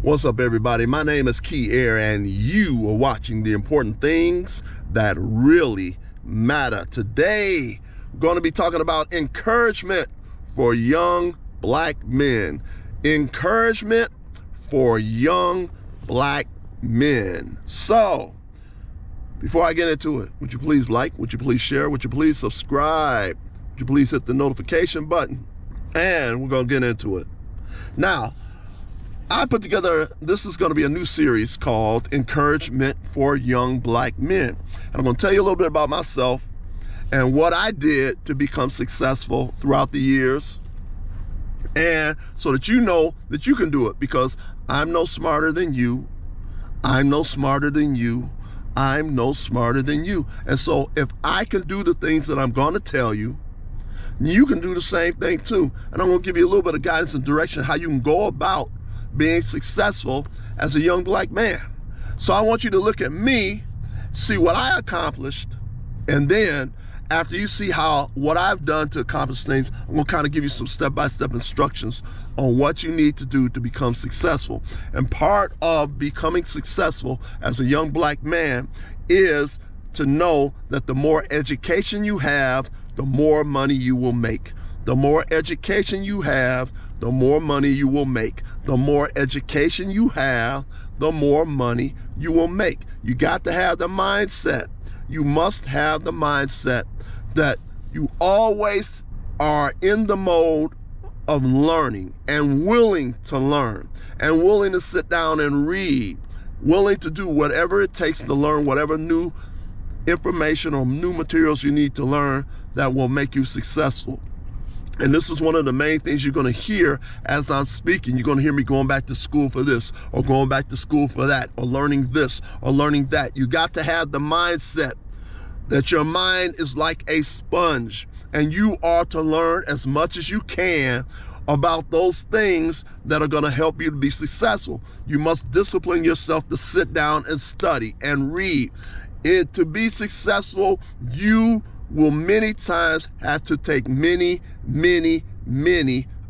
What's up, everybody? My name is Key Air, and you are watching the important things that really matter. Today, we're going to be talking about encouragement for young black men. Encouragement for young black men. So, before I get into it, would you please like, would you please share, would you please subscribe, would you please hit the notification button, and we're going to get into it. Now, I put together, this is going to be a new series called Encouragement for Young Black Men. And I'm going to tell you a little bit about myself and what I did to become successful throughout the years, and so that you know that you can do it, because I'm no smarter than you. I'm no smarter than you. I'm no smarter than you. And so if I can do the things that I'm going to tell you, you can do the same thing too. And I'm going to give you a little bit of guidance and direction how you can go about being successful as a young black man. So I want you to look at me, see what I accomplished, and then after you see what I've done to accomplish things, I'm gonna kind of give you some step-by-step instructions on what you need to do to become successful. And part of becoming successful as a young black man is to know that the more education you have, the more money you will make. The more education you have, the more money you will make. The more education you have, the more money you will make. You got to have the mindset. You must have the mindset that you always are in the mode of learning and willing to learn and willing to sit down and read, willing to do whatever it takes to learn whatever new information or new materials you need to learn that will make you successful. And this is one of the main things you're going to hear as I'm speaking. You're going to hear me going back to school for this, or going back to school for that, or learning this, or learning that. You got to have the mindset that your mind is like a sponge, and you are to learn as much as you can about those things that are going to help you to be successful. You must discipline yourself to sit down and study and read. To be successful, you will many times have to take many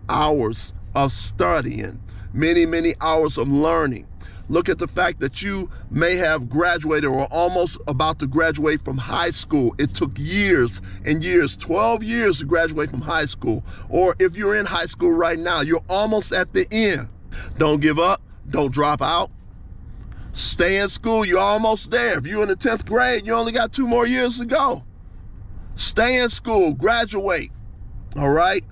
hours of studying, many hours of learning. Look at the fact that you may have graduated or almost about to graduate from high school. It took years and years, 12 years to graduate from high school. Or if you're in high school right now, you're almost at the end. Don't give up. Don't drop out. Stay in school. You're almost there. If you're in the 10th grade, you only got 2 more years to go. Stay in school, graduate, all right?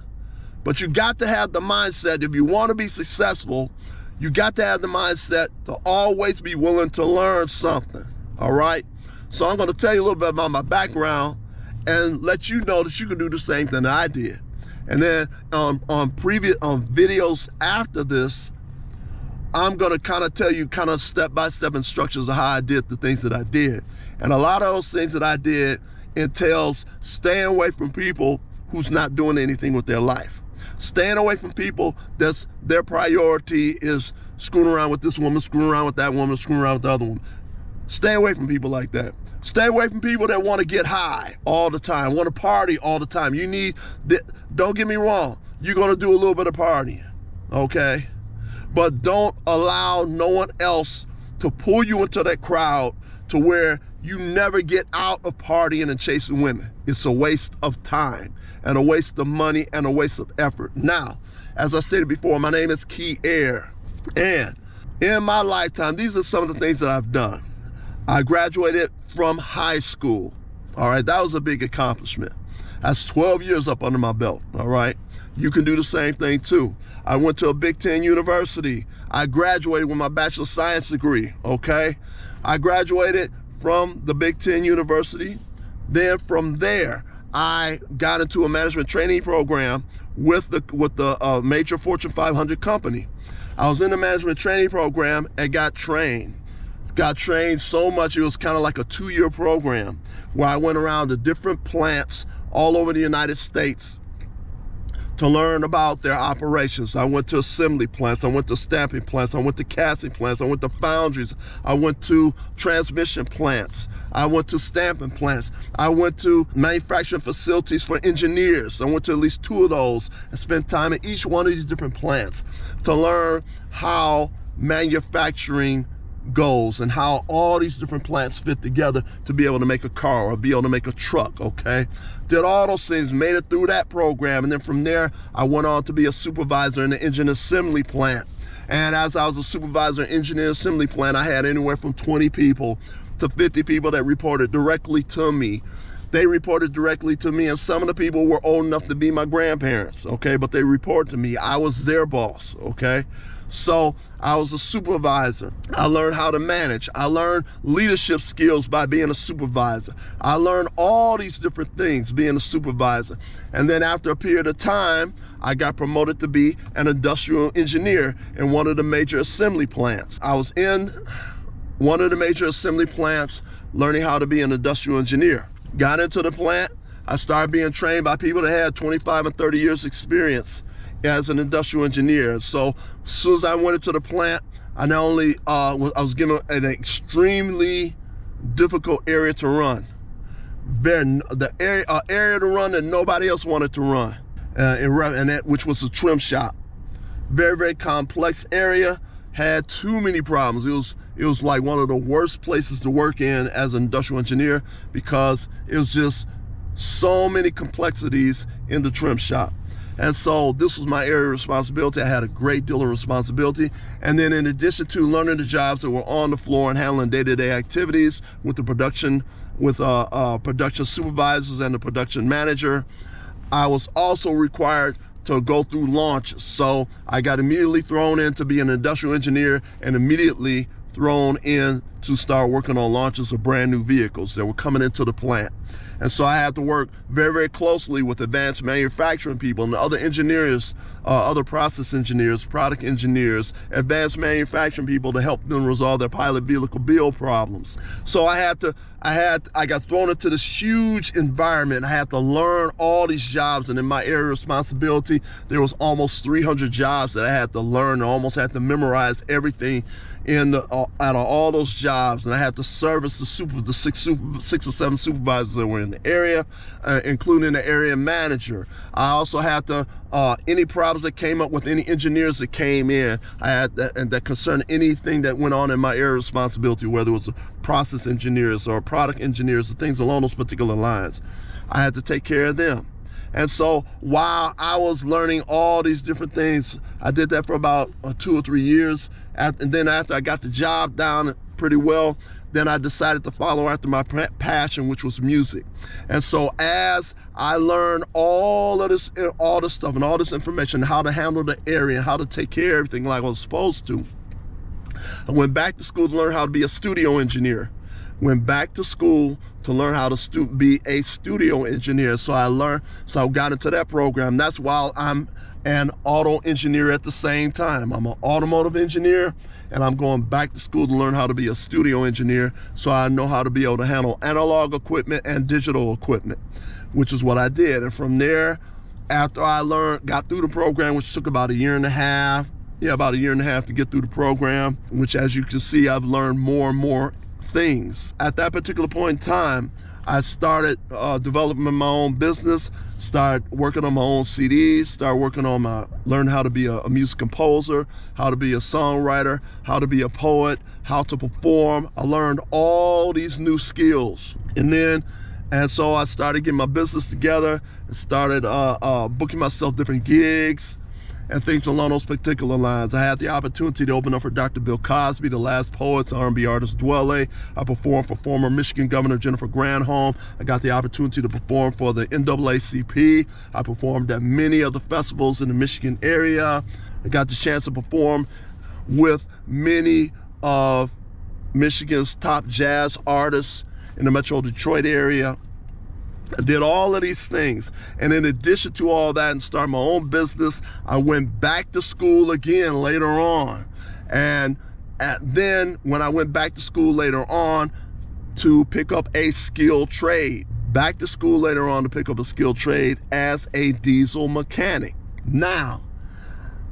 But you got to have the mindset, if you want to be successful, you got to have the mindset to always be willing to learn something, all right? So I'm going to tell you a little bit about my background and let you know that you can do the same thing that I did. And then on videos after this, I'm going to kind of tell you kind of step-by-step instructions of how I did the things that I did. And a lot of those things that I did entails staying away from people who's not doing anything with their life. Staying away from people that's their priority is screwing around with this woman, screwing around with that woman, screwing around with the other one. Stay away from people like that. Stay away from people that want to get high all the time, want to party all the time. Don't get me wrong, you're going to do a little bit of partying, okay? But don't allow no one else to pull you into that crowd to where you never get out of partying and chasing women. It's a waste of time and a waste of money and a waste of effort. Now, as I stated before, my name is Key Air, and in my lifetime, these are some of the things that I've done. I graduated from high school, all right? That was a big accomplishment. That's 12 years up under my belt, all right? You can do the same thing too. I went to a Big Ten university. I graduated with my Bachelor of Science degree, okay? I graduated from the Big Ten University. Then from there, I got into a management training program with the major Fortune 500 company. I was in the management training program and got trained so much. It was kind of like a 2-year program where I went around to different plants all over the United States to learn about their operations. I went to assembly plants, I went to stamping plants, I went to casting plants, I went to foundries, I went to transmission plants, I went to stamping plants, I went to manufacturing facilities for engineers. I went to at least 2 of those and spent time at each one of these different plants to learn how manufacturing goes and how all these different plants fit together to be able to make a car or be able to make a truck, okay? Did all those things, made it through that program, and then from there, I went on to be a supervisor in the engine assembly plant. And as I was a supervisor in engineer assembly plant, I had anywhere from 20 people to 50 people that reported directly to me. They reported directly to me, and some of the people were old enough to be my grandparents, okay? But they reported to me. I was their boss, okay? So I was a supervisor. I learned how to manage. I learned leadership skills by being a supervisor. I learned all these different things being a supervisor. And then after a period of time, I got promoted to be an industrial engineer in one of the major assembly plants. I was in one of the major assembly plants learning how to be an industrial engineer. Got into the plant. I started being trained by people that had 25 and 30 years experience as an industrial engineer. So as soon as I went into the plant, I not only I was given an extremely difficult area to run, the area to run that nobody else wanted to run, which was a trim shop. Very, very complex area, had too many problems. It was like one of the worst places to work in as an industrial engineer because it was just so many complexities in the trim shop. And so this was my area of responsibility. I had a great deal of responsibility. And then in addition to learning the jobs that were on the floor and handling day-to-day activities with the production, with production supervisors and the production manager, I was also required to go through launches. So I got immediately thrown in to be an industrial engineer and immediately thrown in to start working on launches of brand new vehicles that were coming into the plant. And so I had to work very, very closely with advanced manufacturing people and other engineers, other process engineers, product engineers, advanced manufacturing people to help them resolve their pilot vehicle build problems. So I got thrown into this huge environment. I had to learn all these jobs, and in my area of responsibility, there was almost 300 jobs that I had to learn. I almost had to memorize everything out of all those jobs, and I had to service the six or seven supervisors that were in the area, including the area manager. I also had to any problems that came up with any engineers that came in, I had that concerned anything that went on in my area of responsibility, whether it was process engineers or product engineers or things along those particular lines. I had to take care of them. And so while I was learning all these different things, I did that for about 2 or 3 years. And then after I got the job down pretty well, then I decided to follow after my passion, which was music. And so as I learned all this stuff and all this information, how to handle the area and how to take care of everything like I was supposed to, I went back to school to learn how to be a studio engineer. Went back to school to learn how to be a studio engineer. So I got into that program. That's while I'm an auto engineer at the same time. I'm an automotive engineer, and I'm going back to school to learn how to be a studio engineer so I know how to be able to handle analog equipment and digital equipment, which is what I did. And from there, after I got through the program, which took about a year and a half to get through the program, which as you can see, I've learned more and more things. At that particular point in time, I started developing my own business, started working on my own CDs, learned how to be a music composer, how to be a songwriter, how to be a poet, how to perform. I learned all these new skills. And so I started getting my business together and started booking myself different gigs and things along those particular lines. I had the opportunity to open up for Dr. Bill Cosby, The Last Poets, R&B artist Dwele. I performed for former Michigan Governor Jennifer Granholm. I got the opportunity to perform for the NAACP. I performed at many of the festivals in the Michigan area. I got the chance to perform with many of Michigan's top jazz artists in the Metro Detroit area. I did all of these things. And in addition to all that and starting my own business, I went back to school again later on. And then when I went back to school later on to pick up a skilled trade, back to school later on to pick up a skilled trade as a diesel mechanic. Now,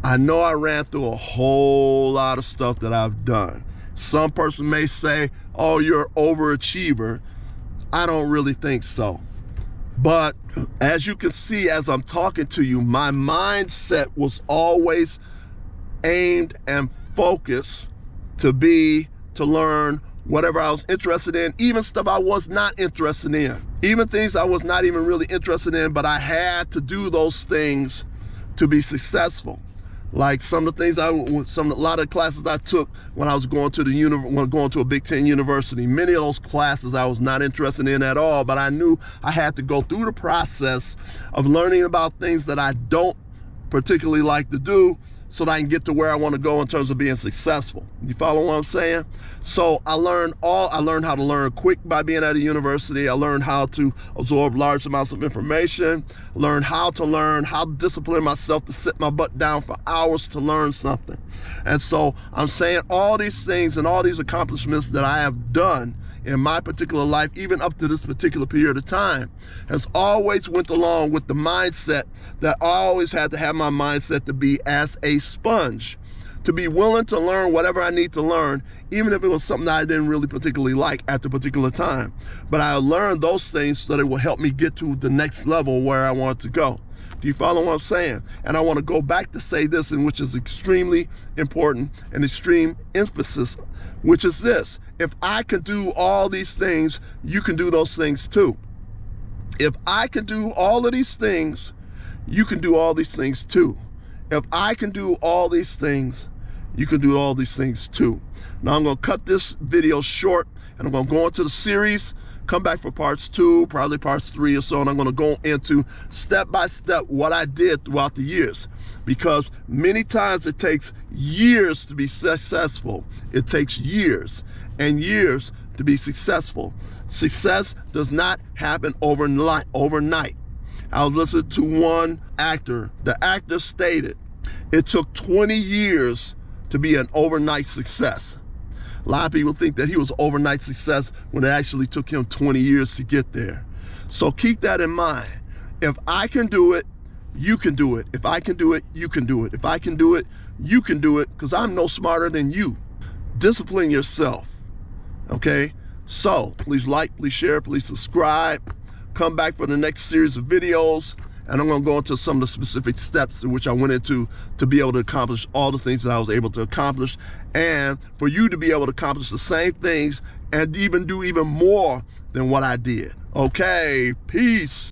I know I ran through a whole lot of stuff that I've done. Some person may say, oh, you're an overachiever. I don't really think so. But as you can see, as I'm talking to you, my mindset was always aimed and focus to learn whatever I was interested in, even stuff I was not interested in, even things I was not even really interested in, but I had to do those things to be successful. Like some of the things a lot of classes I took when I was going to a Big Ten university, many of those classes I was not interested in at all, but I knew I had to go through the process of learning about things that I don't particularly like to do so that I can get to where I want to go in terms of being successful. You follow what I'm saying? So I learned how to learn quick by being at a university. I learned how to absorb large amounts of information, learned how to discipline myself to sit my butt down for hours to learn something. And so I'm saying all these things and all these accomplishments that I have done in my particular life, even up to this particular period of time, has always went along with the mindset that I always had to have my mindset to be as a sponge, to be willing to learn whatever I need to learn, even if it was something that I didn't really particularly like at the particular time. But I learned those things so that it will help me get to the next level where I want to go. Do you follow what I'm saying? And I want to go back to say this, and which is extremely important and extreme emphasis, which is this: if I can do all these things, you can do those things too. If I can do all of these things, you can do all these things too. If I can do all these things, you can do all these things too. Now I'm going to cut this video short, and I'm going to go into the series, come back for parts 2, probably parts 3 or so, and I'm going to go into step by step what I did throughout the years. Because many times it takes years to be successful. It takes years and years to be successful. Success does not happen overnight. I was listening to one actor. The actor stated it took 20 years to be an overnight success. A lot of people think that he was overnight success when it actually took him 20 years to get there. So keep that in mind. If I can do it, you can do it. If I can do it, you can do it. If I can do it, you can do it, because I'm no smarter than you. Discipline yourself, okay? So please like, please share, please subscribe. Come back for the next series of videos, and I'm going to go into some of the specific steps in which I went into to be able to accomplish all the things that I was able to accomplish, and for you to be able to accomplish the same things and even do even more than what I did. Okay, peace.